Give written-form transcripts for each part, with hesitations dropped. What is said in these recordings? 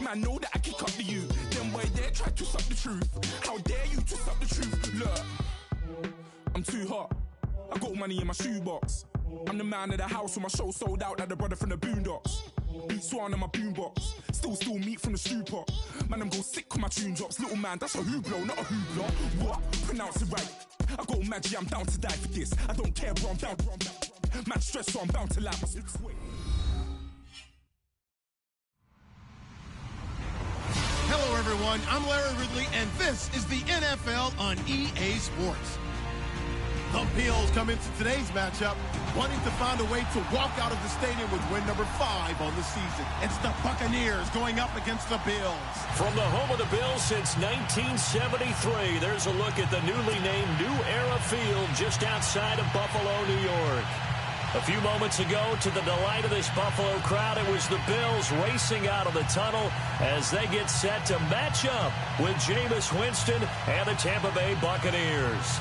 man know that I kick up the you. Them boy there try to suck the truth. How dare you to suck the truth? Look, I'm too hot. I got money in my shoebox. I'm the man of the house when my show sold out like the brother from the Boondocks. Beat Swan in my boombox. Still meat from the stew pot. Man, I'm go sick when my tune drops. Little man, that's a hooplo, not a hoopla. What? Pronounce it right. I got magic, I'm down to die for this. I don't care, bro, I'm down. Man, stress, so I'm bound to laugh. Hello, everyone. I'm Larry Ridley, and this is the NFL on EA Sports. The Bills come into today's matchup wanting to find a way to walk out of the stadium with win number 5 on the season. It's the Buccaneers going up against the Bills. From the home of the Bills since 1973, there's a look at the newly named New Era Field just outside of Buffalo, New York. A few moments ago, to the delight of this Buffalo crowd, it was the Bills racing out of the tunnel as they get set to match up with Jameis Winston and the Tampa Bay Buccaneers.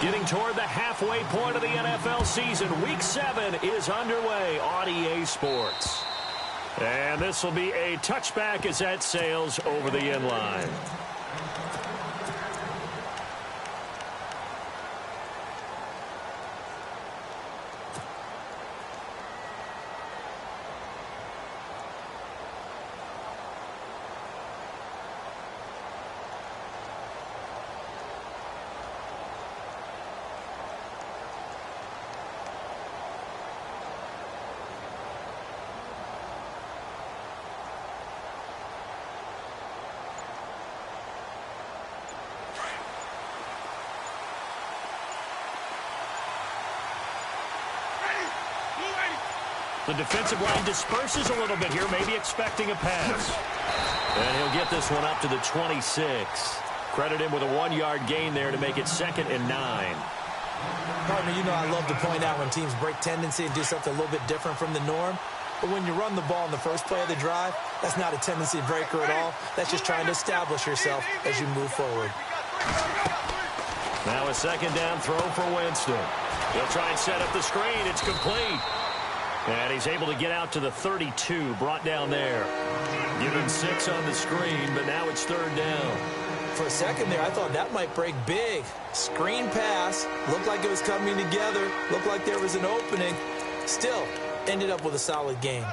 Getting toward the halfway point of the NFL season, Week 7 is underway on EA Sports. And this will be a touchback as that sails over the end line. The defensive line disperses a little bit here, maybe expecting a pass. And he'll get this one up to the 26. Credit him with a 1-yard gain there to make it 2nd and 9. Partner, you know I love to point out when teams break tendency and do something a little bit different from the norm. But when you run the ball in the first play of the drive, that's not a tendency breaker at all. That's just trying to establish yourself as you move forward. Now a 2nd down throw for Winston. He'll try and set up the screen. It's complete. And he's able to get out to the 32, brought down there. Given 6 on the screen, but now it's 3rd down. For a second there, I thought that might break big. Screen pass. Looked like it was coming together. Looked like there was an opening. Still, ended up with a solid game.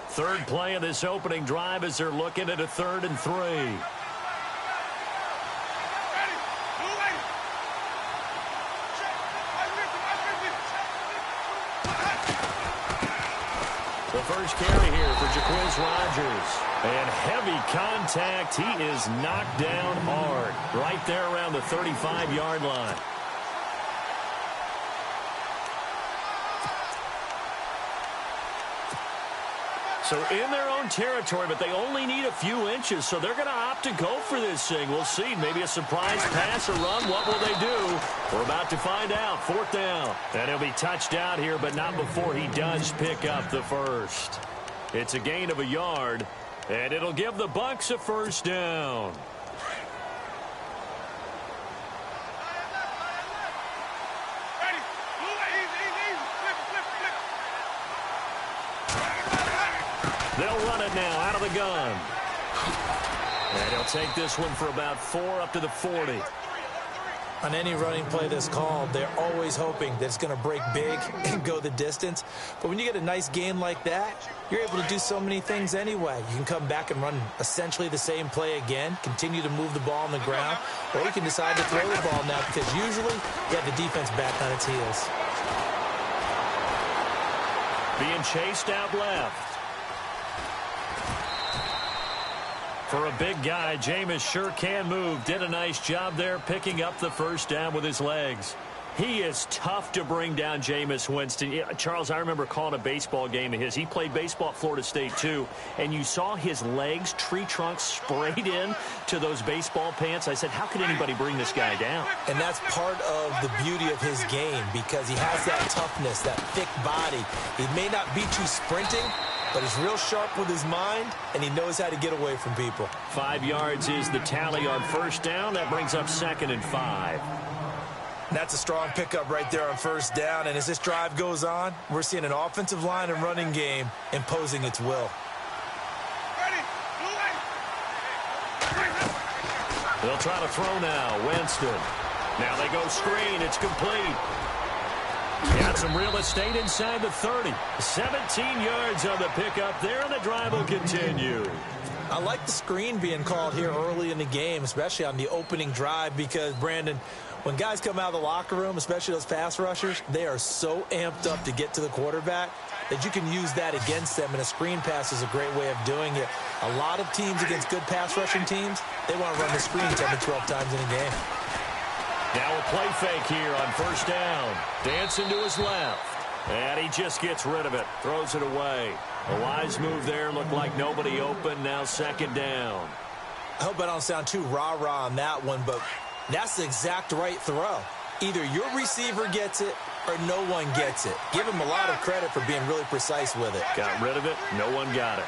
Third play of this opening drive as they're looking at a 3rd and 3. The first carry here for Jaquiz Rodgers. And heavy contact. He is knocked down hard. Right there around the 35-yard line. So in their own territory, but they only need a few inches, so they're going to opt to go for this thing. We'll see. Maybe a surprise pass or run. What will they do? We're about to find out. 4th down. And he'll be touched out here, but not before he does pick up the first. It's a gain of a yard, and it'll give the Bucs a 1st down. They'll run it now out of the gun. And he'll take this one for about 4 up to the 40. On any running play that's called, they're always hoping that it's going to break big and go the distance. But when you get a nice gain like that, you're able to do so many things anyway. You can come back and run essentially the same play again, continue to move the ball on the ground, or you can decide to throw the ball now because usually you have the defense back on its heels. Being chased out left. For a big guy, Jameis sure can move. Did a nice job there picking up the 1st down with his legs. He is tough to bring down, Jameis Winston. Yeah, Charles, I remember calling a baseball game of his. He played baseball at Florida State, too. And you saw his legs, tree trunks sprayed in to those baseball pants. I said, how could anybody bring this guy down? And that's part of the beauty of his game because he has that toughness, that thick body. He may not beat you sprinting, but he's real sharp with his mind, and he knows how to get away from people. 5 yards is the tally on first down. That brings up 2nd and 5. That's a strong pickup right there on first down, and as this drive goes on, we're seeing an offensive line and running game imposing its will. They'll try to throw now. Winston. Now they go screen. It's complete. Got some real estate inside the 30. 17 yards on the pickup there, and the drive will continue. I like the screen being called here early in the game, especially on the opening drive, because, Brandon, when guys come out of the locker room, especially those pass rushers, they are so amped up to get to the quarterback that you can use that against them, and a screen pass is a great way of doing it. A lot of teams against good pass rushing teams, they want to run the screen 10 to 12 times in a game. Now a play fake here on first down. Dancing to his left. And he just gets rid of it. Throws it away. A wise move there. Looked like nobody open. Now 2nd down. I hope I don't sound too rah-rah on that one, but that's the exact right throw. Either your receiver gets it or no one gets it. Give him a lot of credit for being really precise with it. Got rid of it. No one got it.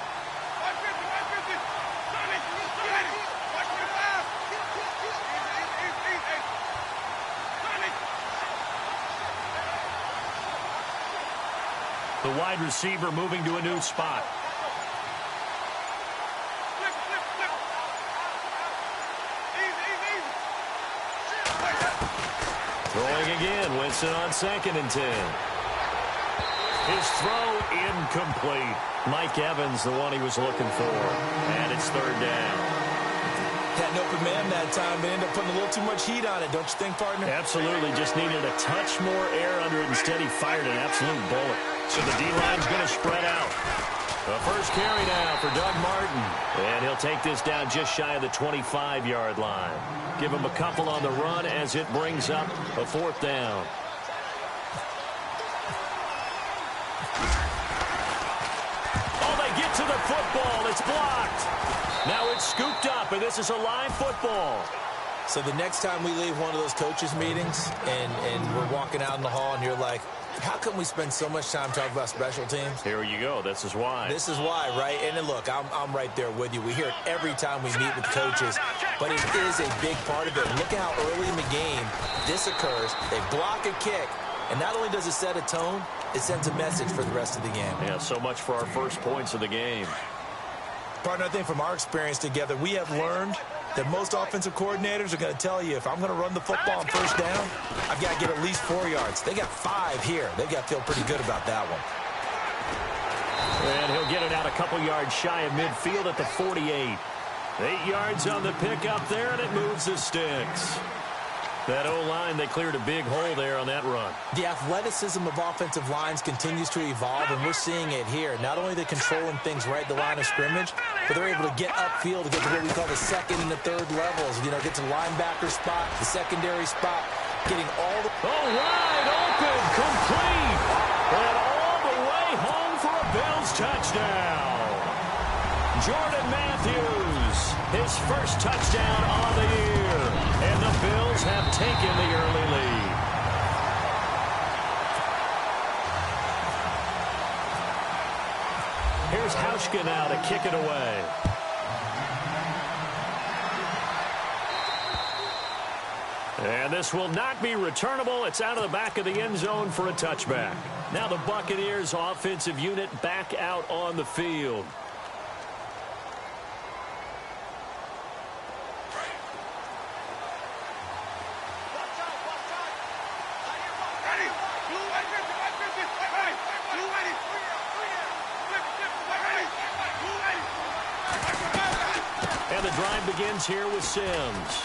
The wide receiver moving to a new spot. Throwing again. Winston on 2nd and 10. His throw incomplete. Mike Evans, the one he was looking for. And it's 3rd down. Had an open man that time, but ended up putting a little too much heat on it, don't you think, partner? Absolutely. Just needed a touch more air under it. Instead, he fired an absolute bullet. So the D-line's going to spread out. The first carry now for Doug Martin. And he'll take this down just shy of the 25-yard line. Give him a couple on the run as it brings up a 4th down. Oh, they get to the football. It's blocked. Now it's scooped up, and this is a live football. So the next time we leave one of those coaches' meetings and we're walking out in the hall and you're like, how come we spend so much time talking about special teams? Here you go. This is why. This is why, right? And then look, I'm right there with you. We hear it every time we meet with coaches, but it is a big part of it. Look at how early in the game this occurs. They block a kick, and not only does it set a tone, it sends a message for the rest of the game. Yeah, so much for our first points of the game. Partner, I think from our experience together, we have learned that most offensive coordinators are going to tell you, if I'm going to run the football on first down, I've got to get at least 4 yards. They got 5 here. They've got to feel pretty good about that one. And he'll get it out a couple yards shy of midfield at the 48. 8 yards on the pickup there, and it moves the sticks. That O-line, they cleared a big hole there on that run. The athleticism of offensive lines continues to evolve, and we're seeing it here. Not only are they controlling things right at the line of scrimmage, but they're able to get upfield to get to what we call the 2nd and the 3rd levels. You know, get to the linebacker spot, the secondary spot, getting all the... Oh, wide open, complete, and all the way home for a Bills touchdown. Jordan Matthews, his first touchdown on the year, and the Bills have taken the early lead. Here's Hauschka now to kick it away. And this will not be returnable. It's out of the back of the end zone for a touchback. Now the Buccaneers offensive unit back out on the field. And the drive begins here with Sims.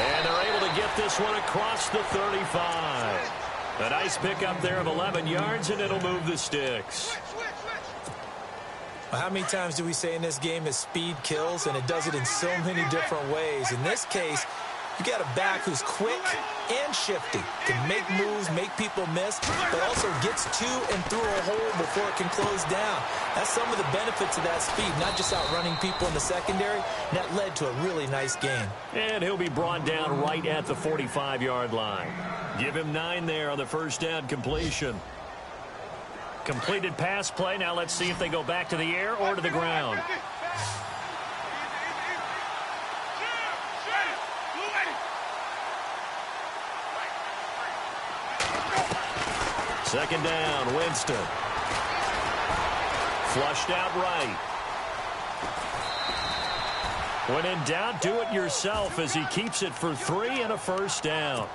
And they're able to get this one across the 35. A nice pickup there of 11 yards, and it'll move the sticks. How many times do we say in this game that speed kills, and it does it in so many different ways? In this case, you got a back who's quick and shifty, can make moves, make people miss, but also gets to and through a hole before it can close down. That's some of the benefits of that speed, not just outrunning people in the secondary. That led to a really nice game. And he'll be brought down right at the 45-yard line. Give him 9 there on the first down completion. completed pass play. Now let's see if they go back to the air or to the ground. Second down, Winston. Flushed out right. When in doubt, do it yourself as he keeps it for 3 and a first down.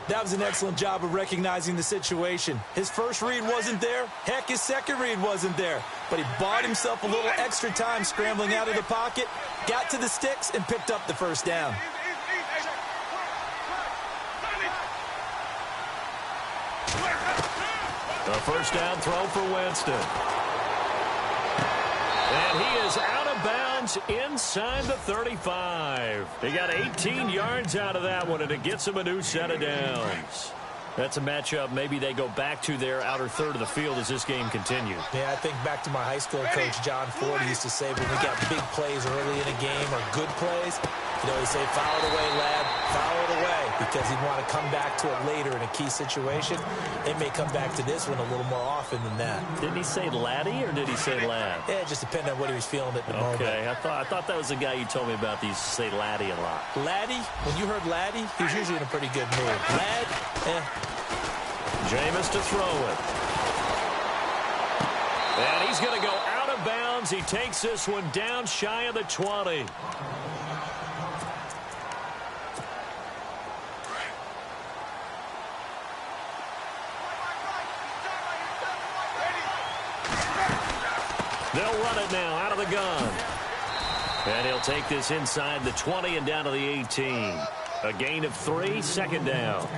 That was an excellent job of recognizing the situation. His first read wasn't there. Heck, his second read wasn't there. But he bought himself a little extra time scrambling out of the pocket, got to the sticks, and picked up the first down. A first down throw for Winston. And he is out of bounds inside the 35. He got 18 yards out of that one, and it gets him a new set of downs. That's a matchup maybe they go back to their outer third of the field as this game continues. Yeah, I think back to my high school coach, John Ford, used to say when we got big plays early in a game or good plays, you know, he'd say, foul it away, lad, foul it away, because he'd want to come back to it later in a key situation. They may come back to this one a little more often than that. Didn't he say laddie or did he say lad? Yeah, it just depended on what he was feeling at the moment. Okay, I thought that was the guy you told me about. He used to say laddie a lot. Laddie, when you heard laddie, he was usually in a pretty good mood. Lad, Jameis to throw it. And he's going to go out of bounds. He takes this one down shy of the 20. They'll run it now out of the gun. And he'll take this inside the 20 and down to the 18. A gain of 3, second down.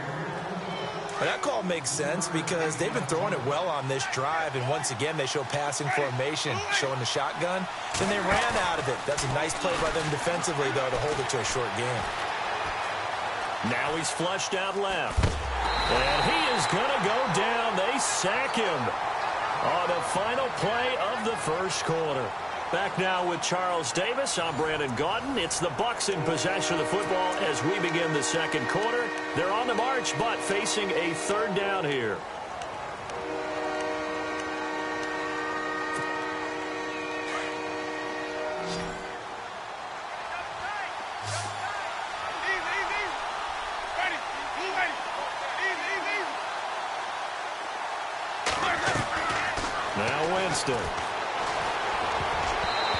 That call makes sense because they've been throwing it well on this drive, and once again they show passing formation, showing the shotgun. Then they ran out of it. That's a nice play by them defensively, though, to hold it to a short game. Now he's flushed out left. And he is going to go down. They sack him on the final play of the first quarter. Back now with Charles Davis. I'm Brandon Gaudin. It's the Bucs in possession of the football as we begin the second quarter. They're on the march, but facing a third down here. Now Winston.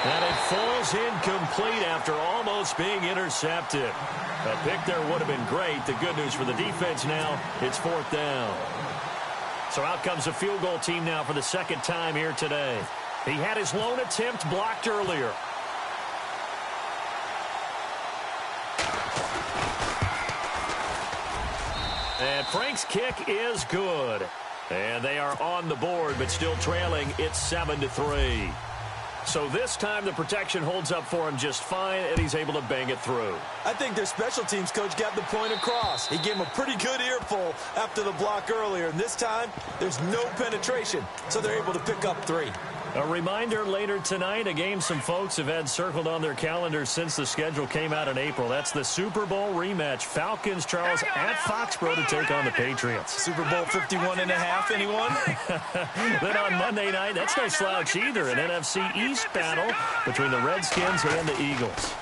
And it falls incomplete after almost being intercepted. A pick there would have been great. The good news for the defense now, it's fourth down. So out comes the field goal team now for the second time here today. He had his lone attempt blocked earlier. And Frank's kick is good. And they are on the board, but still trailing. It's 7-3. So this time the protection holds up for him just fine, and he's able to bang it through. I think their special teams coach got the point across. He gave him a pretty good earful after the block earlier, and this time there's no penetration, so they're able to pick up 3. A reminder later tonight, a game some folks have had circled on their calendars since the schedule came out in April. That's the Super Bowl rematch. Falcons, Charles, at Foxborough to take on the Patriots. Super Bowl 51.5, anyone? Then on Monday night, that's no slouch either. An NFC East battle between the Redskins and the Eagles.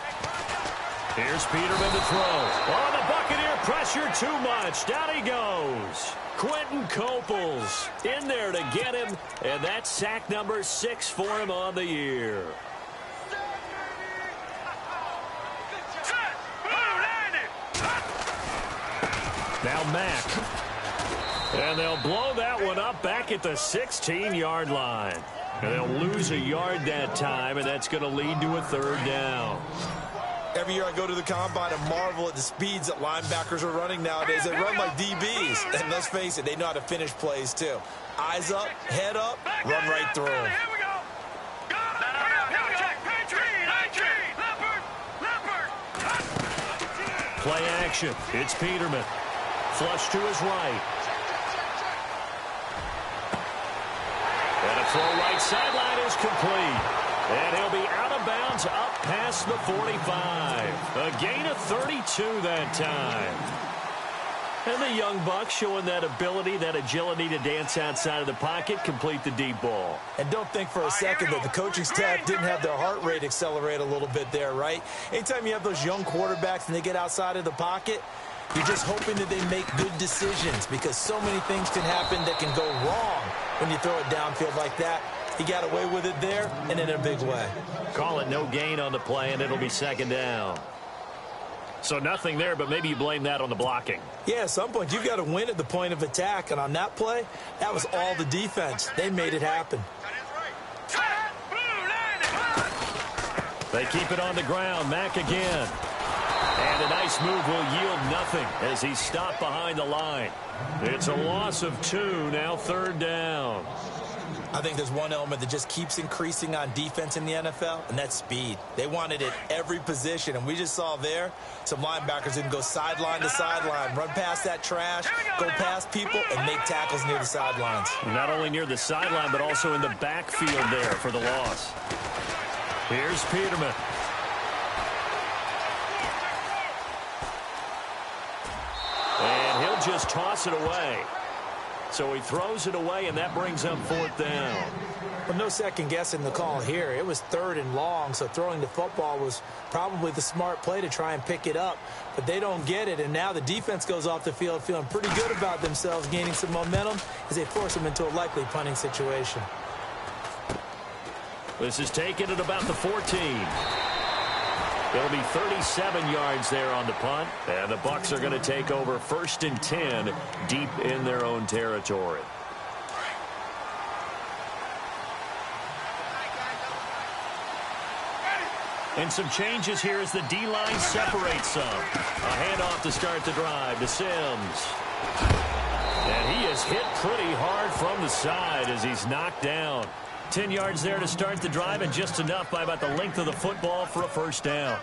Here's Peterman to throw. Oh, the Buccaneer pressure too much. Down he goes. Quentin Coples in there to get him, and that's sack number 6 for him on the year. Now Mack. And they'll blow that one up back at the 16-yard line. And they'll lose a yard that time, and that's going to lead to a third down. Every year I go to the combine and marvel at the speeds that linebackers are running nowadays. They run like DBs. And let's face it, they know how to finish plays too. Eyes up, head up, run right through them. Play action. It's Peterman. Flush to his right. And a throw right sideline is complete. And he'll be out of bounds up past the 45. A gain of 32 that time. And the young buck showing that ability, that agility to dance outside of the pocket, complete the deep ball. And don't think for a second that the coaching staff didn't have their heart rate accelerate a little bit there, right? Anytime you have those young quarterbacks and they get outside of the pocket, you're just hoping that they make good decisions because so many things can happen that can go wrong when you throw it downfield like that. He got away with it there and in a big way. Call it no gain on the play, and it'll be second down. So nothing there, but maybe you blame that on the blocking. Yeah, at some point, you've got to win at the point of attack. And on that play, that was all the defense. They made it happen. They keep it on the ground. Mack again. And a nice move will yield nothing as he's stopped behind the line. It's a loss of 2, now third down. I think there's one element that just keeps increasing on defense in the NFL, and that's speed. They want it at every position, and we just saw there some linebackers who can go sideline to sideline, run past that trash, go past people, and make tackles near the sidelines. Not only near the sideline, but also in the backfield there for the loss. Here's Peterman. And he'll just toss it away. So he throws it away, and that brings up fourth down. Well, no second guessing the call here. It was 3rd and long, so throwing the football was probably the smart play to try and pick it up. But they don't get it, and now the defense goes off the field feeling pretty good about themselves, gaining some momentum as they force them into a likely punting situation. This is taken at about the 14. It'll be 37 yards there on the punt, and the Bucs are going to take over 1st and 10 deep in their own territory. And some changes here as the D-line separates some. A handoff to start the drive to Sims. And he is hit pretty hard from the side as he's knocked down. 10 yards there to start the drive, and just enough by about the length of the football for a first down.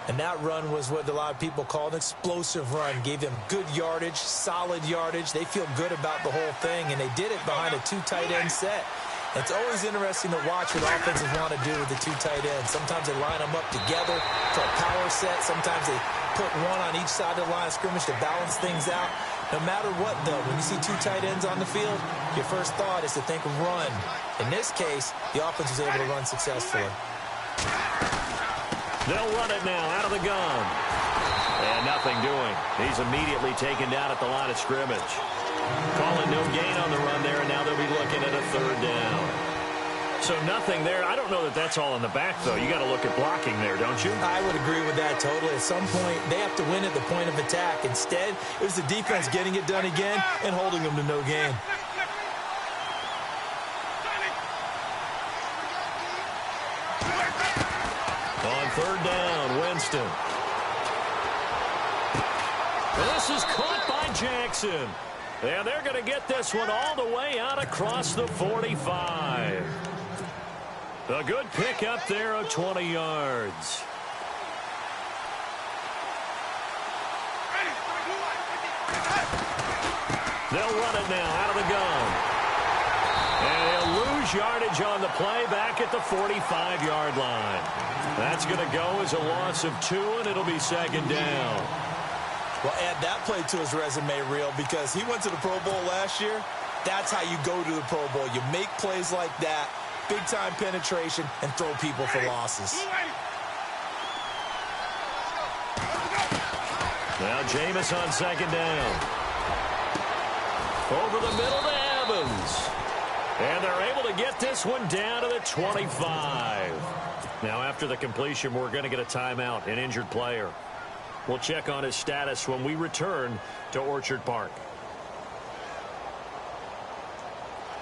And that run was what a lot of people call an explosive run. Gave them good yardage, solid yardage. They feel good about the whole thing, and they did it behind a 2 tight end set. It's always interesting to watch what offenses want to do with the 2 tight ends. Sometimes they line them up together for a power set. Sometimes they put one on each side of the line of scrimmage to balance things out. No matter what, though, when you see 2 tight ends on the field, your first thought is to think run. In this case, the offense was able to run successfully. They'll run it now out of the gun. And nothing doing. He's immediately taken down at the line of scrimmage. Calling no gain on the run there, and now they'll be looking at a 3rd down. So nothing there. I don't know that that's all in the back, though. You got to look at blocking there, don't you? I would agree with that totally. At some point, they have to win at the point of attack. Instead, it was the defense getting it done again and holding them to no gain. On 3rd down, Winston. This is caught by Jackson. And they're going to get this one all the way out across the 45. A good pick up there of 20 yards. They'll run it now out of the gun. And he'll lose yardage on the play back at the 45-yard line. That's going to go as a loss of 2, and it'll be 2nd down. Well, add that play to his resume reel because he went to the Pro Bowl last year. That's how you go to the Pro Bowl. You make plays like that, big-time penetration, and throw people for losses. Now Jameis on 2nd down. Over the middle to Evans. And they're able to get this one down to the 25. Now after the completion, we're going to get a timeout, an injured player. We'll check on his status when we return to Orchard Park.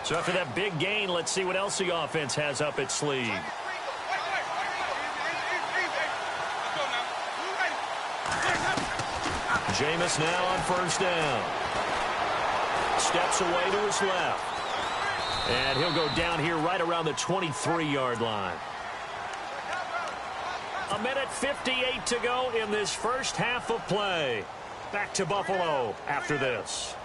So after that big gain, let's see what else the offense has up its sleeve. Jameis now on 1st down. Steps away to his left. And he'll go down here right around the 23-yard line. 1:58 to go in this first half of play. Back to Buffalo after this.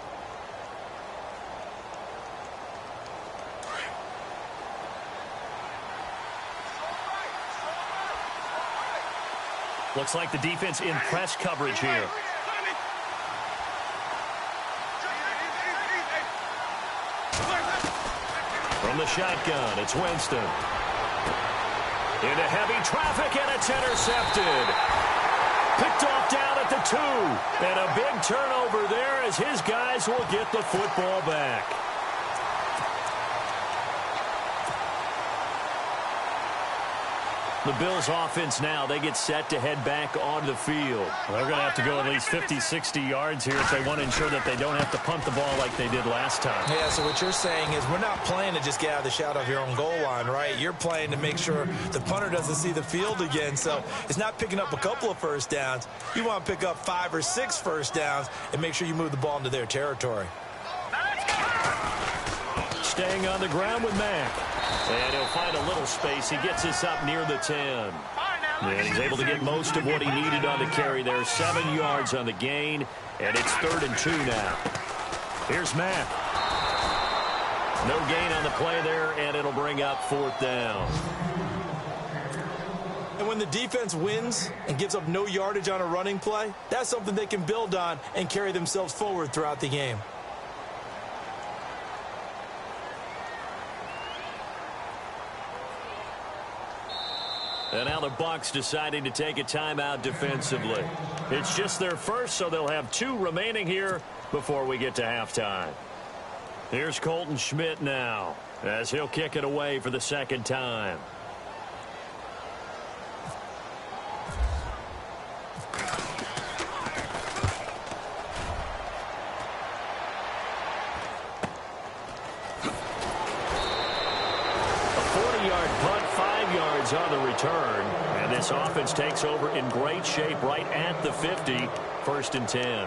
Looks like the defense in press coverage here. From the shotgun, it's Winston. Into heavy traffic, and it's intercepted. Picked off down at the 2. And a big turnover there as his guys will get the football back. The Bills offense now, they get set to head back onto the field. They're going to have to go at least 50, 60 yards here if they want to ensure that they don't have to punt the ball like they did last time. Yeah, so what you're saying is we're not playing to just get out of the shadow of your own goal line, right? You're playing to make sure the punter doesn't see the field again. So it's not picking up a couple of first downs. You want to pick up 5 or 6 first downs and make sure you move the ball into their territory. Staying on the ground with Mack. And he'll find a little space. He gets us up near the 10. And he's able to get most of what he needed on the carry there. 7 yards on the gain. And it's 3rd and 2 now. Here's Mack. No gain on the play there, and it'll bring up 4th down. And when the defense wins and gives up no yardage on a running play, that's something they can build on and carry themselves forward throughout the game. And now the Bucs deciding to take a timeout defensively. It's just their first, so they'll have 2 remaining here before we get to halftime. Here's Colton Schmidt now as he'll kick it away for the 2nd time. On the return, and this offense takes over in great shape right at the 50. 1st and 10.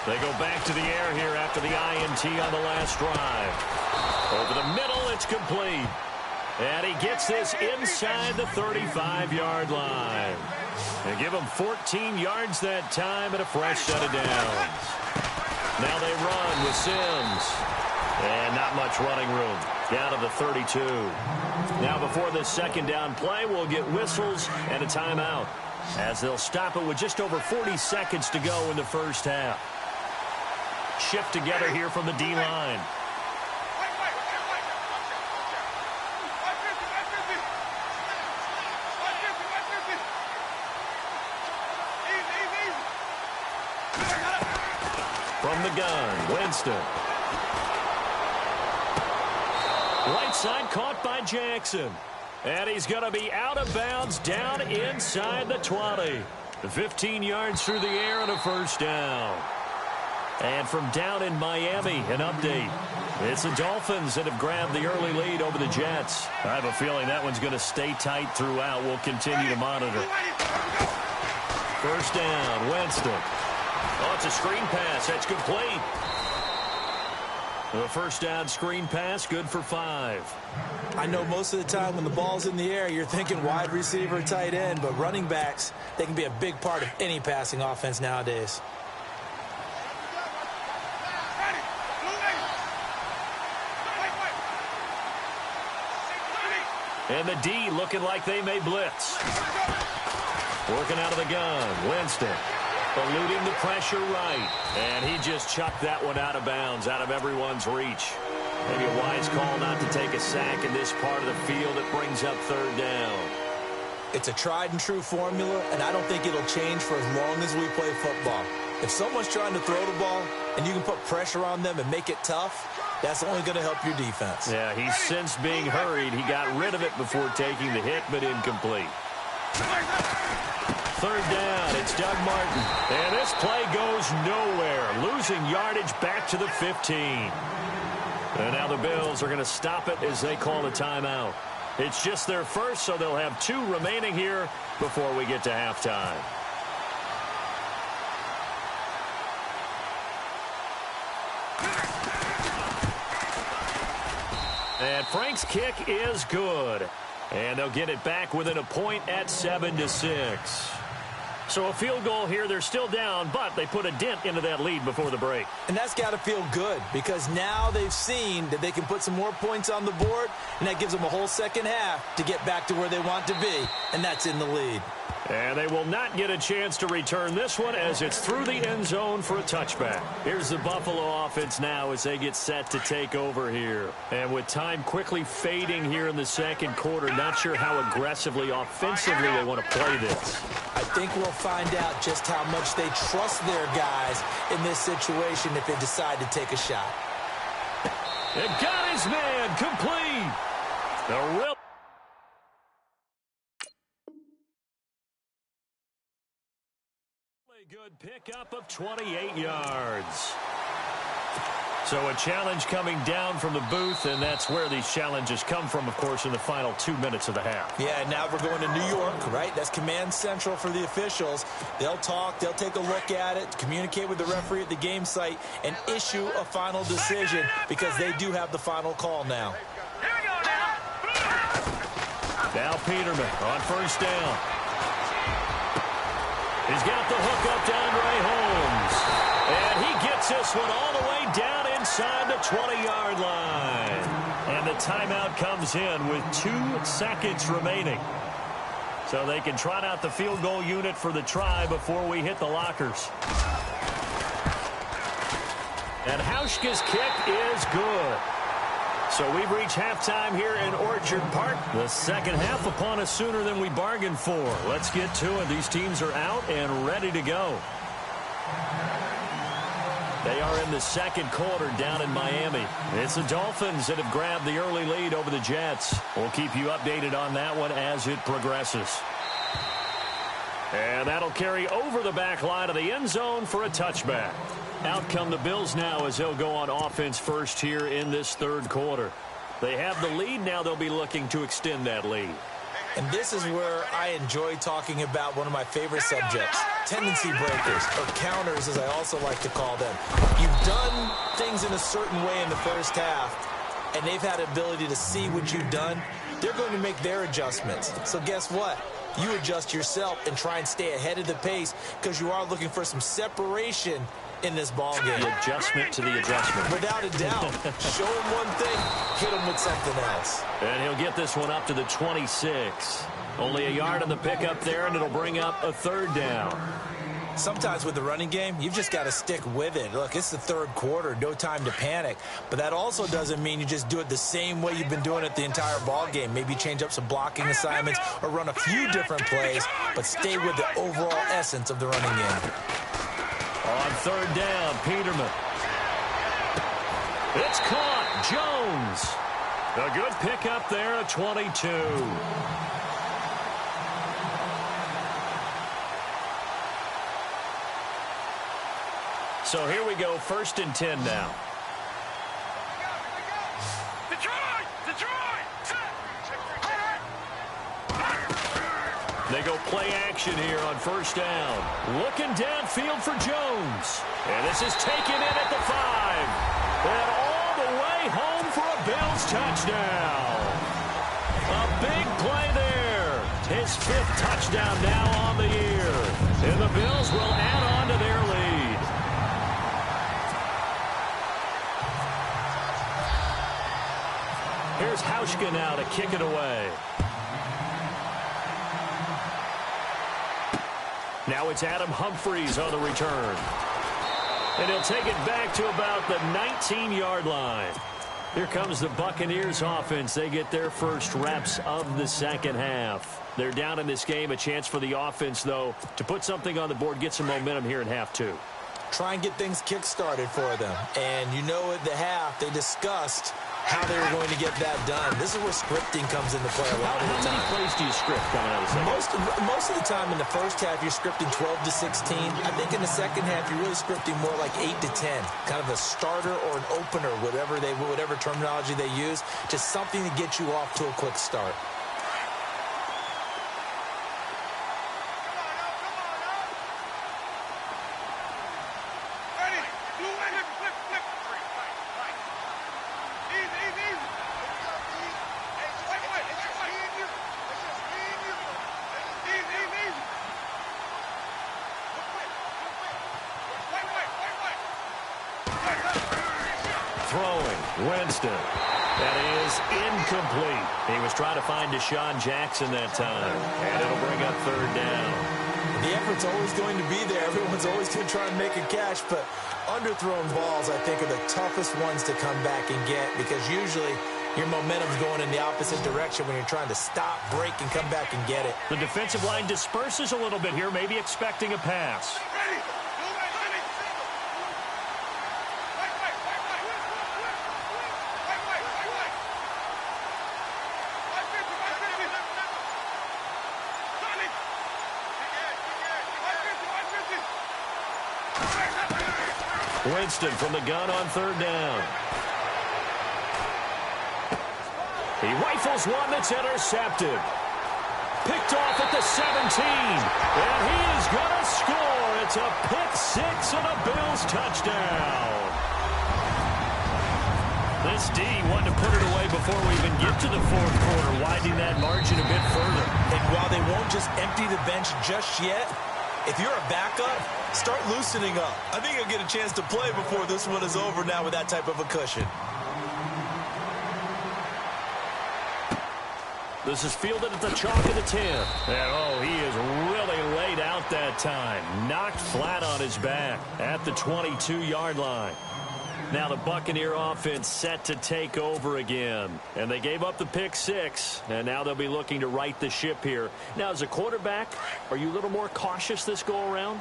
They go back to the air here after the INT on the last drive. Over the middle, it's complete. And he gets this inside the 35-yard line. They give him 14 yards that time and a fresh set of downs. Now they run with Sims. And not much running room. Down to the 32. Now before this 2nd down play, we'll get whistles and a timeout, as they'll stop it with just over 40 seconds to go in the first half. Shift together here from the D-line. From the gun, Winston. Right side caught by Jackson. And he's going to be out of bounds down inside the 20. 15 yards through the air and a first down. And from down in Miami, an update. It's the Dolphins that have grabbed the early lead over the Jets. I have a feeling that one's going to stay tight throughout. We'll continue to monitor. First down, Winston. Oh, it's a screen pass. That's complete. The first down screen pass, good for 5. I know most of the time when the ball's in the air, you're thinking wide receiver, tight end, but running backs, they can be a big part of any passing offense nowadays. And the D looking like they may blitz. Working out of the gun, Winston. Eluding the pressure right. And he just chucked that one out of bounds, out of everyone's reach. Maybe a wise call not to take a sack in this part of the field. It brings up 3rd down. It's a tried and true formula, and I don't think it'll change for as long as we play football. If someone's trying to throw the ball and you can put pressure on them and make it tough, that's only going to help your defense. Yeah, he's since being hurried. He got rid of it before taking the hit, but incomplete. 3rd down, it's Doug Martin. And this play goes nowhere. Losing yardage back to the 15. And now the Bills are going to stop it as they call a timeout. It's just their first, so they'll have 2 remaining here before we get to halftime. And Frank's kick is good. And they'll get it back within a point at 7-6. So a field goal here, they're still down, but they put a dent into that lead before the break. And that's got to feel good because now they've seen that they can put some more points on the board, and that gives them a whole second half to get back to where they want to be, and that's in the lead. And they will not get a chance to return this one as it's through the end zone for a touchback. Here's the Buffalo offense now as they get set to take over here. And with time quickly fading here in the second quarter, not sure how aggressively, offensively they want to play this. I think we'll find out just how much they trust their guys in this situation if they decide to take a shot. And got his man complete. The real good pickup of 28 yards. So a challenge coming down from the booth, and that's where these challenges come from, of course, in the final 2 minutes of the half. Yeah, and now we're going to New York, right? That's command central for the officials. They'll talk, they'll take a look at it, communicate with the referee at the game site, and issue a final decision because they do have the final call now. Now Peterman on first down. He's got the hook up to Andre Holmes. And he gets this one all the way down inside the 20-yard line. And the timeout comes in with 2 seconds remaining. So they can trot out the field goal unit for the try before we hit the lockers. And Hauschka's kick is good. So we've reached halftime here in Orchard Park. The second half upon us sooner than we bargained for. Let's get to it. These teams are out and ready to go. They are in the second quarter down in Miami. It's the Dolphins that have grabbed the early lead over the Jets. We'll keep you updated on that one as it progresses. And that'll carry over the back line of the end zone for a touchback. Out come the Bills now as they'll go on offense first here in this third quarter. They have the lead. Now they'll be looking to extend that lead. And this is where I enjoy talking about one of my favorite subjects, tendency breakers, or counters as I also like to call them. You've done things in a certain way in the first half, and they've had the ability to see what you've done. They're going to make their adjustments. So guess what? You adjust yourself and try and stay ahead of the pace because you are looking for some separation in this ball game. The adjustment to the adjustment. Without a doubt. Show him one thing, hit him with something else. And he'll get this one up to the 26. Only a yard on the pickup there, and it'll bring up a third down. Sometimes with the running game, you've just got to stick with it. Look, it's the third quarter, no time to panic. But that also doesn't mean you just do it the same way you've been doing it the entire ball game. Maybe change up some blocking assignments or run a few different plays, but stay with the overall essence of the running game. On third down, Peterman. It's caught. Jones. A good pickup there at 22. So here we go, 1st and 10 now. They go play action here on first down. Looking downfield for Jones. And this is taken in at the 5. And all the way home for a Bills touchdown. A big play there. His 5th touchdown now on the year. And the Bills will add on to their lead. Here's Hauschka now to kick it away. Now it's Adam Humphries on the return. And he'll take it back to about the 19-yard line. Here comes the Buccaneers offense. They get their first reps of the second half. They're down in this game. A chance for the offense, though, to put something on the board, get some momentum here in half 2. Try and get things kick-started for them. And you know at the half, they discussed how they were going to get that done. This is where scripting comes into play a lot of the time. How many plays do you script coming out of the second? Most of the time in the first half, you're scripting 12 to 16. I think in the second half, you're really scripting more like 8 to 10. Kind of a starter or an opener, whatever terminology they use, just something to get you off to a quick start. throwing. Winston. That is incomplete. He was trying to find Deshaun Jackson that time. And it'll bring up third down. The effort's always going to be there. Everyone's always going to try and make a catch, but underthrown balls, I think, are the toughest ones to come back and get because usually your momentum's going in the opposite direction when you're trying to stop, break, and come back and get it. The defensive line disperses a little bit here, maybe expecting a pass. Winston from the gun on third down. He rifles one that's intercepted. Picked off at the 17. And he is going to score. It's a pick six and a Bills touchdown. This D wanted to put it away before we even get to the fourth quarter, widening that margin a bit further. And while they won't just empty the bench just yet, if you're a backup, start loosening up. I think you'll get a chance to play before this one is over now with that type of a cushion. This is fielded at the chalk of the 10. And, oh, he is really laid out that time. Knocked flat on his back at the 22-yard line. Now the Buccaneer offense set to take over again. And they gave up the pick six. And now they'll be looking to right the ship here. Now, as a quarterback, are you a little more cautious this go-around?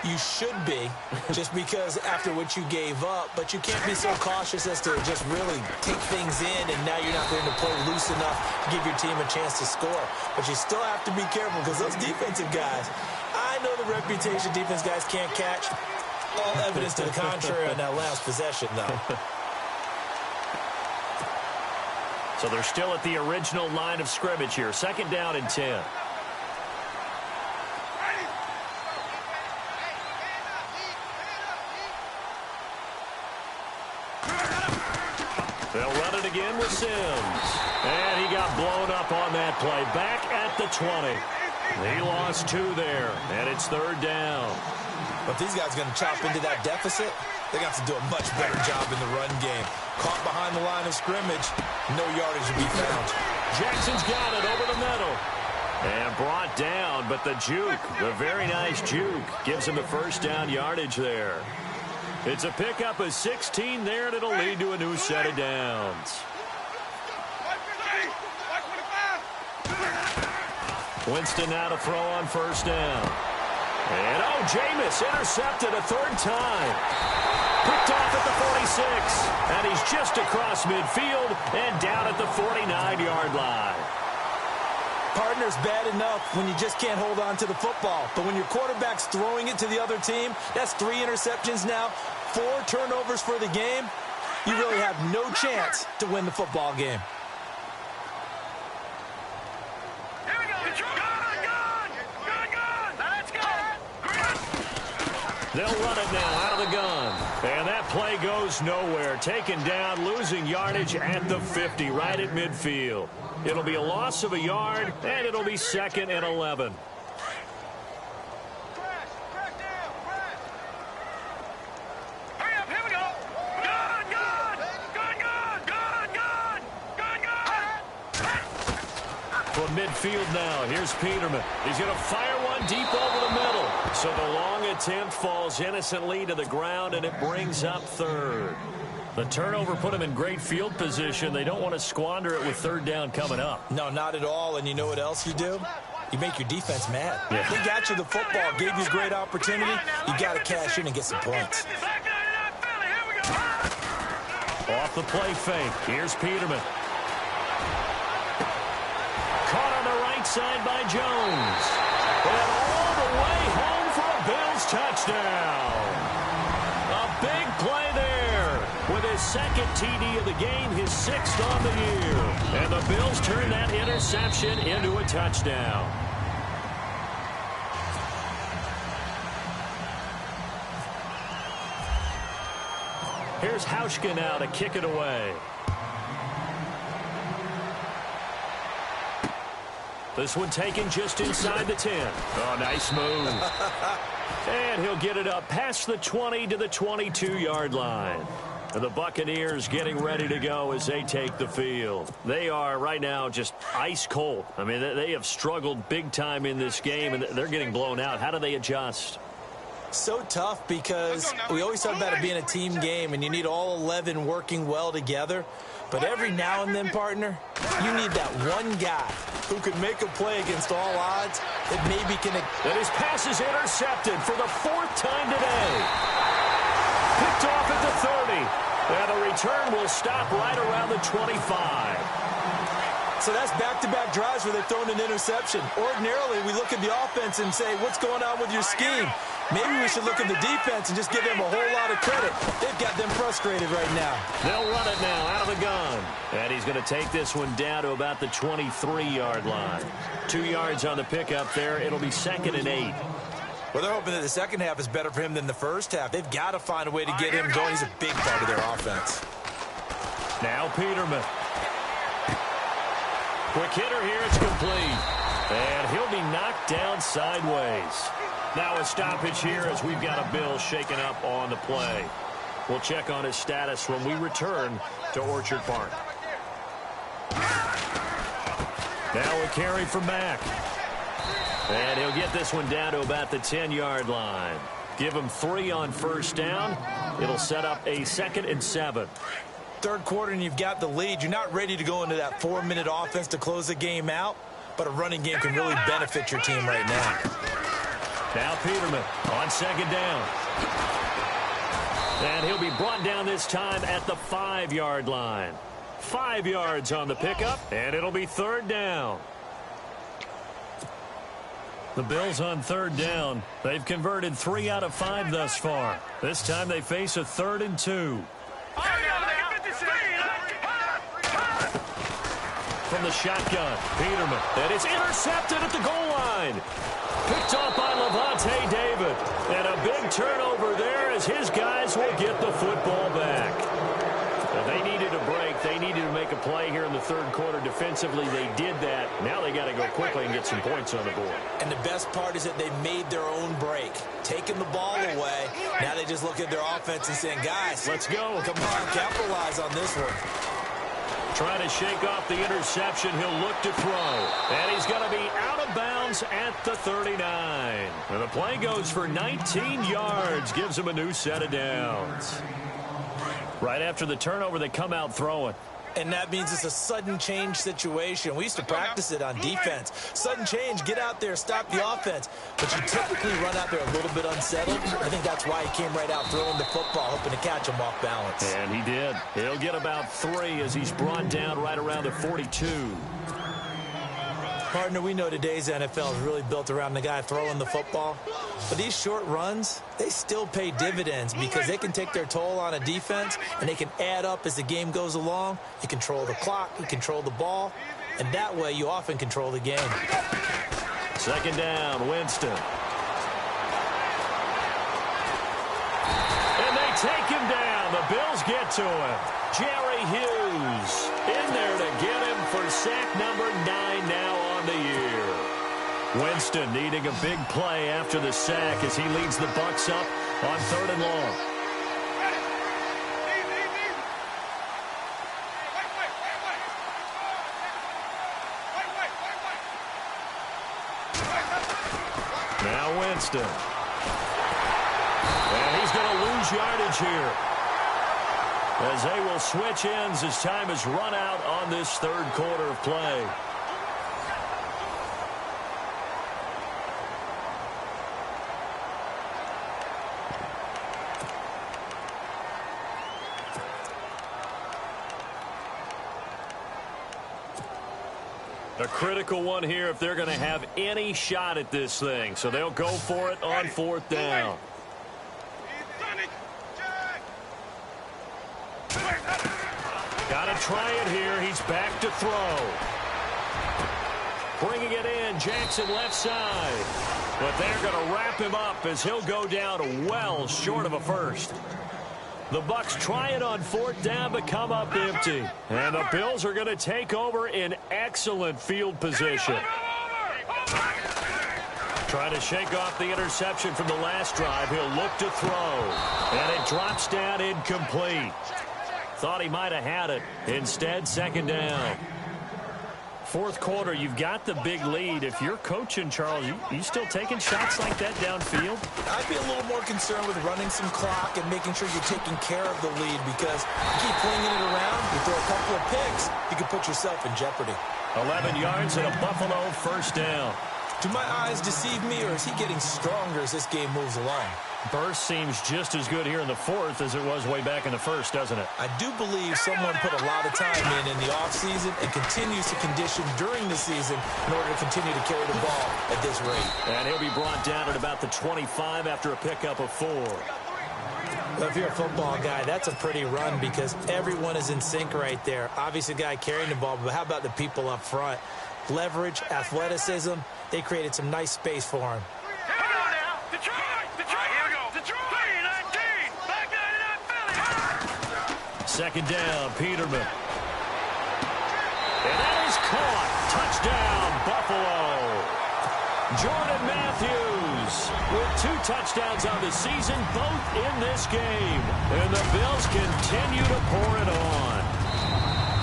You should be, just because after what you gave up, but you can't be so cautious as to just really take things in, and now you're not going to play loose enough to give your team a chance to score. But you still have to be careful because those defensive guys, I know the reputation defense guys can't catch. All evidence to the contrary on that last possession, though. So they're still at the original line of scrimmage here. Second down and 10. They'll run it again with Sims. And he got blown up on that play. Back at the 20. He lost two there, and it's third down. But these guys are going to chop into that deficit. They got to do a much better job in the run game. Caught behind the line of scrimmage, no yardage to be found. Jackson's got it over the middle. And brought down, but the juke, the very nice juke, gives him the first down yardage there. It's a pickup of 16 there, and it'll lead to a new set of downs. Winston now to throw on first down. And, oh, Jameis intercepted a third time. Picked off at the 46. And he's just across midfield and down at the 49-yard line. Partner's bad enough when you just can't hold on to the football. But when your quarterback's throwing it to the other team, that's 3 interceptions now, 4 turnovers for the game. You really have no chance to win the football game. They'll run it now out of the gun. And that play goes nowhere. Taken down, losing yardage at the 50, right at midfield. It'll be a loss of a yard, and it'll be second and 11. From midfield now, here's Peterman. He's going to fire one deep over the middle. So the long attempt falls innocently to the ground, and it brings up third. The turnover put him in great field position. They don't want to squander it with third down coming up. No, not at all. And you know what else you do? You make your defense mad. Yeah. They got you the football, gave you a great opportunity. You got to cash in and get some points. Off the play fake. Here's Peterman. Caught on the right side by Jones. And all the way home for a Bills touchdown. A big play there with his second TD of the game, his 6th on the year. And the Bills turn that interception into a touchdown. Here's Hauschka now to kick it away. This one taken just inside the 10. Oh, nice move. And he'll get it up past the 20 to the 22-yard line. The Buccaneers getting ready to go as they take the field. They are right now just ice cold. I mean, they have struggled big time in this game, and they're getting blown out. How do they adjust? So tough because we always talk about it being a team game, and you need all 11 working well together. But every now and then, partner, you need that one guy who can make a play against all odds that maybe can... And his pass is intercepted for the 4th time today. Picked off at the 30. And the return will stop right around the 25. So that's back-to-back drives where they've thrown an interception. Ordinarily, we look at the offense and say, what's going on with your scheme? Maybe we should look at the defense and just give them a whole lot of credit. They've got them frustrated right now. They'll run it now out of the gun. And he's going to take this one down to about the 23-yard line. 2 yards on the pickup there. It'll be 2nd and 8. Well, they're hoping that the second half is better for him than the first half. They've got to find a way to get him going. He's a big part of their offense. Now Peterman. Quick hitter here. It's complete. And he'll be knocked down sideways. Now a stoppage here as we've got a Bill shaken up on the play. We'll check on his status when we return to Orchard Park. Now a carry from Mack. And he'll get this one down to about the 10-yard line. Give him 3 on first down. It'll set up a 2nd and 7. Third quarter and you've got the lead. You're not ready to go into that 4-minute offense to close the game out, but a running game can really benefit your team right now. Now Peterman on 2nd down. And he'll be brought down this time at the 5-yard line. 5 yards on the pickup, and it'll be 3rd down. The Bills on 3rd down. They've converted 3 out of 5 thus far. This time they face a 3rd and 2. From the shotgun, Peterman. And it's intercepted at the goal line. Picked off by Levante David. And a big turnover there as his guys will get the football back. Now they needed a break. They needed to make a play here in the 3rd quarter defensively. They did that. Now they got to go quickly and get some points on the board. And the best part is that they made their own break. Taking the ball away. Now they just look at their offense and saying, guys, let's go. Come on, capitalize on this one. Trying to shake off the interception. He'll look to throw. And he's going to be out of bounds at the 39. And the play goes for 19 yards. Gives him a new set of downs. Right after the turnover, they come out throwing. And that means it's a sudden change situation. We used to practice it on defense. Sudden change, get out there, stop the offense. But you typically run out there a little bit unsettled. I think that's why he came right out throwing the football, hoping to catch him off balance. And he did. He'll get about 3 as he's brought down right around the 42. Partner, we know today's NFL is really built around the guy throwing the football. But these short runs, they still pay dividends because they can take their toll on a defense and they can add up as the game goes along. You control the clock, you control the ball, and that way you often control the game. 2nd down, Winston. And they take him down. The Bills get to him. Jerry Hughes in there to get him for sack number 9 now on the year. Winston needing a big play after the sack as he leads the Bucs up on 3rd and long. Now Winston. And he's going to lose yardage here, as they will switch ends as time has run out on this 3rd quarter of play. A critical one here if they're going to have any shot at this thing. So they'll go for it on 4th down. Got to try it here. He's back to throw. Bringing it in, Jackson left side. But they're going to wrap him up as he'll go down well short of a first. The Bucs try it on 4th down, but come up empty. And the Bills are going to take over in excellent field position. Trying to shake off the interception from the last drive. He'll look to throw. And it drops down incomplete. Thought he might have had it. Instead, second down. Fourth quarter, you've got the big lead. If you're coaching, Charles, you still taking shots like that downfield? I'd be a little more concerned with running some clock and making sure you're taking care of the lead, because you keep flinging it around, you throw a couple of picks, you can put yourself in jeopardy. 11 yards and a Buffalo first down. Do my eyes deceive me, or is he getting stronger as this game moves along? Burst seems just as good here in the fourth as it was way back in the first, doesn't it? I do believe someone put a lot of time in the offseason and continues to condition during the season in order to continue to carry the ball at this rate. And he'll be brought down at about the 25 after a pickup of 4. Well, if you're a football guy, that's a pretty run because everyone is in sync right there. Obviously, the guy carrying the ball, but how about the people up front? Leverage, athleticism, they created some nice space for him. Second down, Peterman. And that is caught. Touchdown, Buffalo. Jordan Matthews with 2 touchdowns on the season, both in this game. And the Bills continue to pour it on.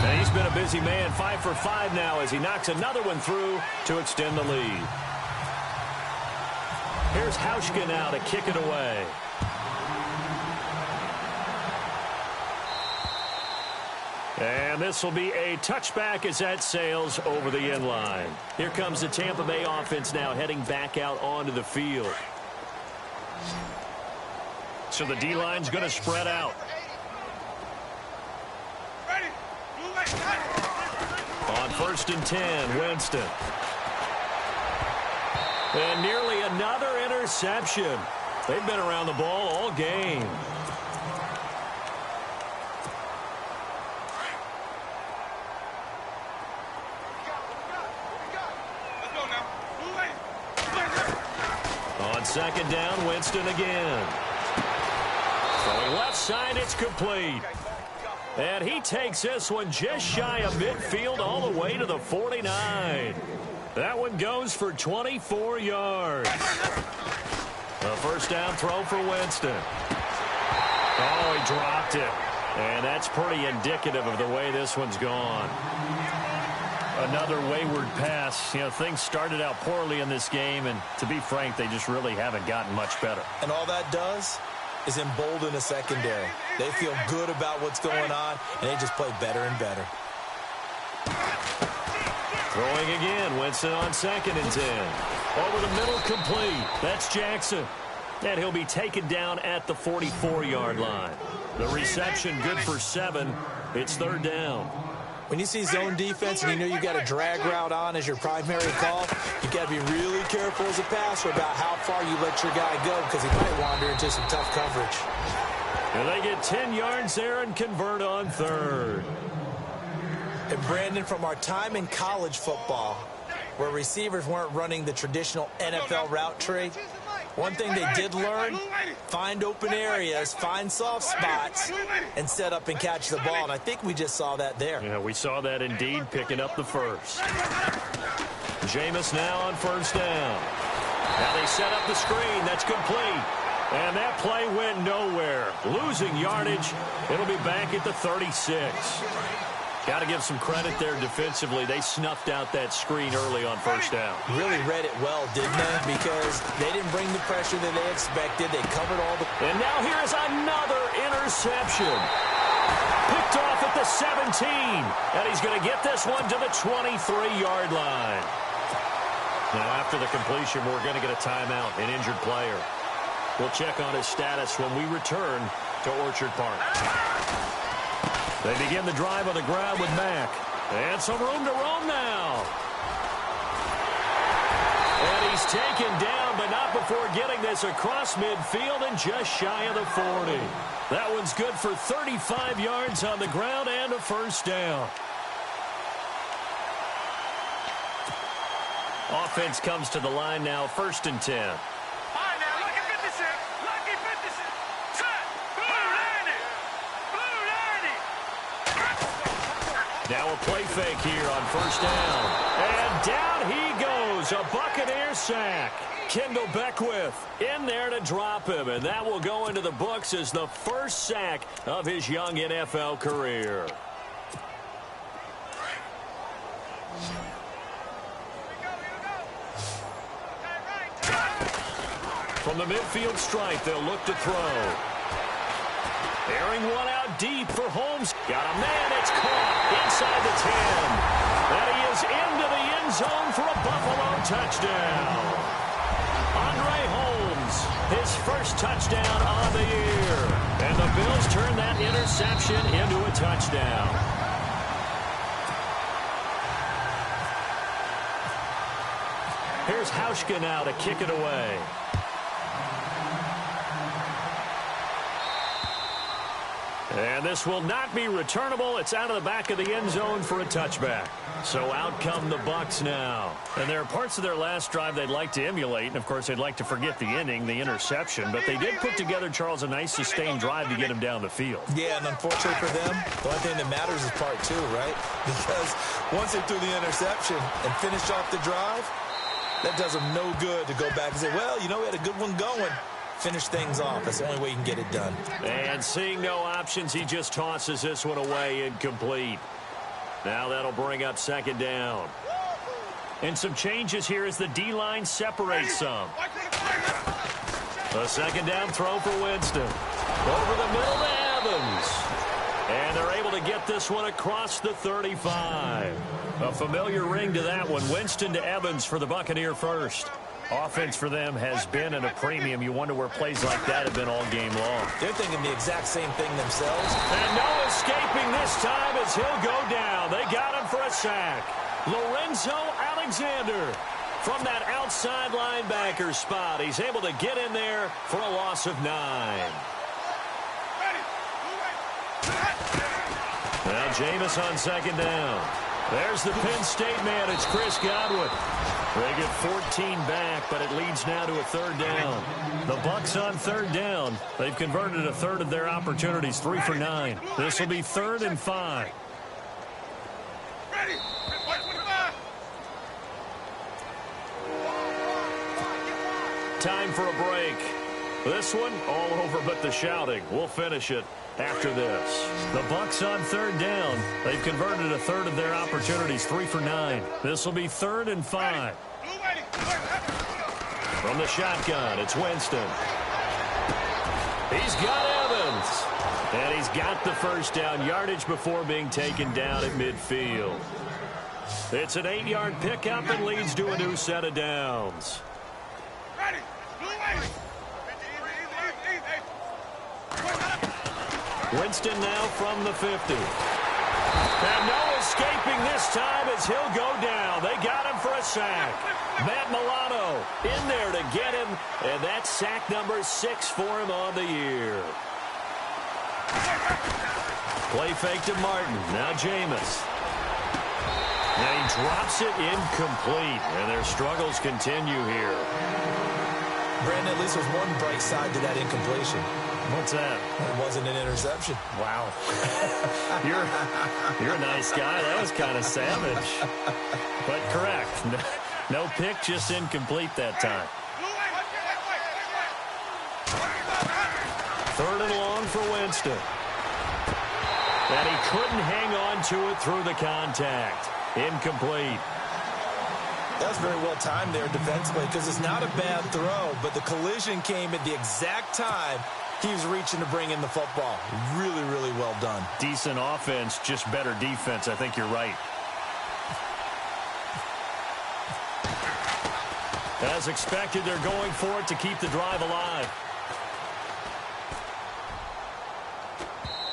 And he's been a busy man, 5 for 5 now as he knocks another one through to extend the lead. Here's Hauschka now to kick it away. And this will be a touchback as that sails over the end line. Here comes the Tampa Bay offense now heading back out onto the field. So the D-line's going to spread out. On 1st and 10, Winston. And nearly another interception. They've been around the ball all game. On second down, Winston again. Throwing left side, it's complete. And he takes this one just shy of midfield all the way to the 49. That one goes for 24 yards. A first down throw for Winston. Oh, he dropped it. And that's pretty indicative of the way this one's gone. Another wayward pass. You know, things started out poorly in this game, and to be frank, they just really haven't gotten much better. And all that does is embolden the secondary. They feel good about what's going on, and they just play better and better. Throwing again, Winston on 2nd and 10. Over the middle, complete. That's Jackson. And he'll be taken down at the 44-yard line. The reception good for 7. It's 3rd down. When you see zone defense and you know you got a drag route on as your primary call, you got to be really careful as a passer about how far you let your guy go because he might wander into some tough coverage. And they get 10 yards there and convert on 3rd. And Brandon, from our time in college football, where receivers weren't running the traditional NFL route tree, one thing they did learn, find open areas, find soft spots, and set up and catch the ball. And I think we just saw that there. Yeah, we saw that indeed, picking up the first. Jameis now on 1st down. Now they set up the screen. That's complete. And that play went nowhere. Losing yardage. It'll be back at the 36. Got to give some credit there defensively. They snuffed out that screen early on 1st down. Really read it well, didn't they? Because they didn't bring the pressure that they expected. They covered all the... And now here's another interception. Picked off at the 17. And he's going to get this one to the 23-yard line. Now after the completion, we're going to get a timeout, an injured player. We'll check on his status when we return to Orchard Park. They begin the drive on the ground with Mack. And some room to roam now. And he's taken down, but not before getting this across midfield and just shy of the 40. That one's good for 35 yards on the ground and a 1st down. Offense comes to the line now, 1st and 10. Now a play fake here on 1st down. And down he goes. A Buccaneer sack. Kendall Beckwith in there to drop him, and that will go into the books as the first sack of his young NFL career. From the midfield stripe, they'll look to throw. Airing one out deep for Holmes. Got a man, it's caught inside the 10. And he is into the end zone for a Buffalo touchdown. Andre Holmes, his first touchdown on the year. And the Bills turn that interception into a touchdown. Here's Hauschka now to kick it away. And this will not be returnable. It's out of the back of the end zone for a touchback. So out come the Bucs now. And there are parts of their last drive they'd like to emulate. And, of course, they'd like to forget the inning, the interception. But they did put together, Charles, a nice sustained drive to get him down the field. Yeah, and unfortunately for them, the only thing that matters is part two, right? Because once they threw the interception and finished off the drive, that does them no good to go back and say, well, you know, we had a good one going. Finish things off. That's the only way you can get it done. And seeing no options, he just tosses this one away incomplete. Now that'll bring up second down. And some changes here as the D-line separates some. A second down throw for Winston. Over the middle to Evans. And they're able to get this one across the 35. A familiar ring to that one. Winston to Evans for the Buccaneer first. Offense for them has been at a premium. You wonder where plays like that have been all game long. They're thinking the exact same thing themselves. And no escaping this time as he'll go down. They got him for a sack. Lorenzo Alexander from that outside linebacker spot. He's able to get in there for a loss of 9. Now Jameis on second down. There's the Penn State man. It's Chris Godwin. They get 14 back, but it leads now to a third down. The Bucs on third down. They've converted a third of their opportunities, 3 for 9. This will be 3rd and 5. Time for a break. This one, all over but the shouting. We'll finish it after this. The Bucs on third down. They've converted a third of their opportunities, 3 for 9. This will be 3rd and 5. From the shotgun, it's Winston. He's got Evans. And he's got the first down yardage before being taken down at midfield. It's an 8-yard pickup and leads to a new set of downs. Winston now from the 50. And no escaping this time as he'll go down. They got him for a sack. Matt Milano in there to get him, and that's sack number 6 for him on the year. Play fake to Martin. Now Jameis. Now he drops it incomplete, and their struggles continue here. Brandon, at least there's one bright side to that incompletion. What's that? It wasn't an interception. Wow. You're a nice guy. That was kind of savage. But correct. No pick, just incomplete that time. 3rd and long for Winston. And he couldn't hang on to it through the contact. Incomplete. That's very well timed there defensively because it's not a bad throw, but the collision came at the exact time he was reaching to bring in the football. Really, really well done. Decent offense, just better defense. I think you're right. As expected, they're going for it to keep the drive alive.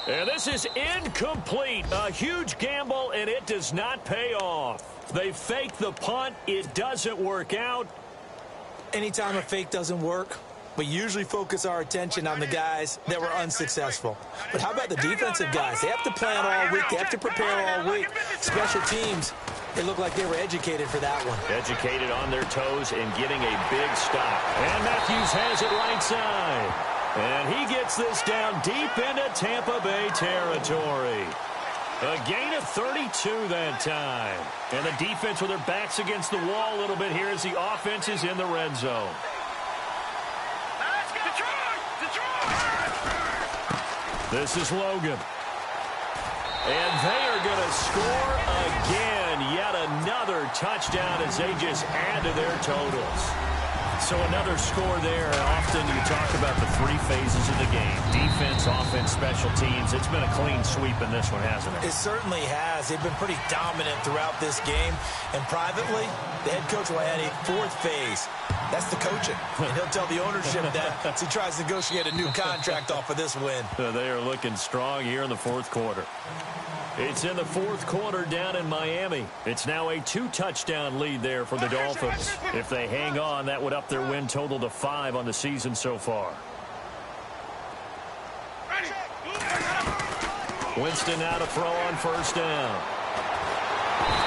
And this is incomplete. A huge gamble, and it does not pay off. They fake the punt. It doesn't work out. Anytime a fake doesn't work, we usually focus our attention on the guys that were unsuccessful. But how about the defensive guys? They have to plan all week. They have to prepare all week. Special teams, they look like they were educated for that one. Educated on their toes and getting a big stop. And Matthews has it right side. And he gets this down deep into Tampa Bay territory. A gain of 32 that time. And the defense with their backs against the wall a little bit here as the offense is in the red zone. This is Logan. And they are going to score again. Yet another touchdown as they just add to their totals. So another score there. Often you talk about the three phases of the game. Defense, offense, special teams. It's been a clean sweep in this one, hasn't it? It certainly has. They've been pretty dominant throughout this game. And privately, the head coach will add a fourth phase. That's the coaching. And he'll tell the ownership that as he tries to negotiate a new contract off of this win. They are looking strong here in the fourth quarter. It's in the fourth quarter down in Miami. It's now a 2-touchdown lead there for the Dolphins. If they hang on, that would up their win total to 5 on the season so far. Winston now to throw on first down.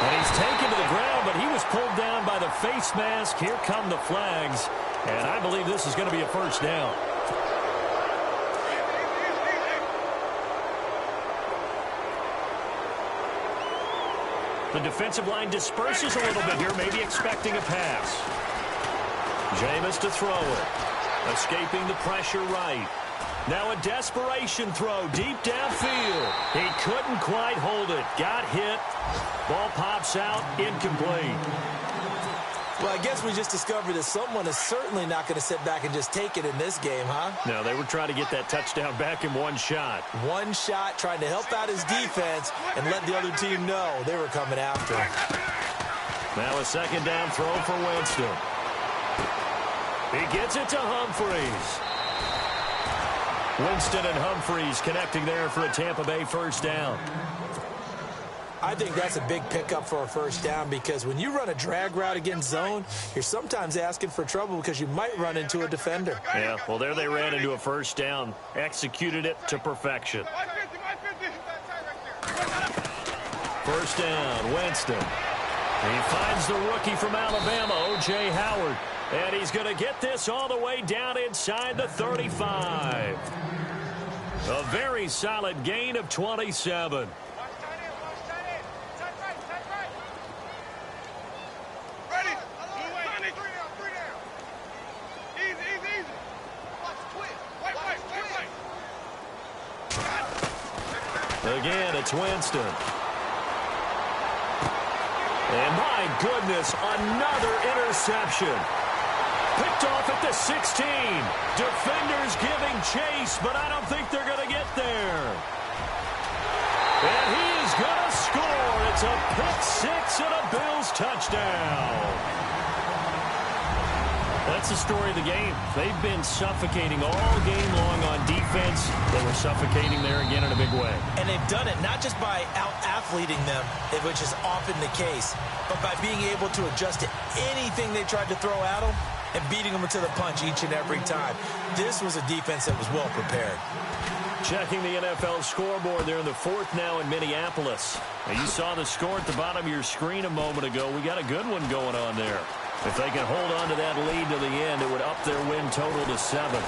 And he's taken to the ground, but he was pulled down by the face mask. Here come the flags. And I believe this is going to be a first down. The defensive line disperses a little bit here, maybe expecting a pass. Jameis to throw it. Escaping the pressure right. Now a desperation throw deep downfield. He couldn't quite hold it. Got hit. Ball pops out. Incomplete. Well, I guess we just discovered that someone is certainly not going to sit back and just take it in this game, huh? No, they were trying to get that touchdown back in one shot. One shot, trying to help out his defense and let the other team know they were coming after him. Now a second down throw for Winston. He gets it to Humphries. Winston and Humphries connecting there for a Tampa Bay first down. I think that's a big pickup for a first down because when you run a drag route against zone, you're sometimes asking for trouble because you might run into a defender. Yeah, well, there they ran into a first down, executed it to perfection. First down, Winston. He finds the rookie from Alabama, O.J. Howard, and he's going to get this all the way down inside the 35. A very solid gain of 27. Again, it's Winston. And my goodness, another interception. Picked off at the 16. Defenders giving chase, but I don't think they're going to get there. And he is going to score. It's a pick-6 and a Bills touchdown. That's the story of the game. They've been suffocating all game long on defense. They were suffocating there again in a big way. And they've done it not just by out-athleting them, which is often the case, but by being able to adjust to anything they tried to throw at them and beating them to the punch each and every time. This was a defense that was well prepared. Checking the NFL scoreboard there in the fourth now in Minneapolis. Now you saw the score at the bottom of your screen a moment ago. We got a good one going on there. If they can hold on to that lead to the end, it would up their win total to 7.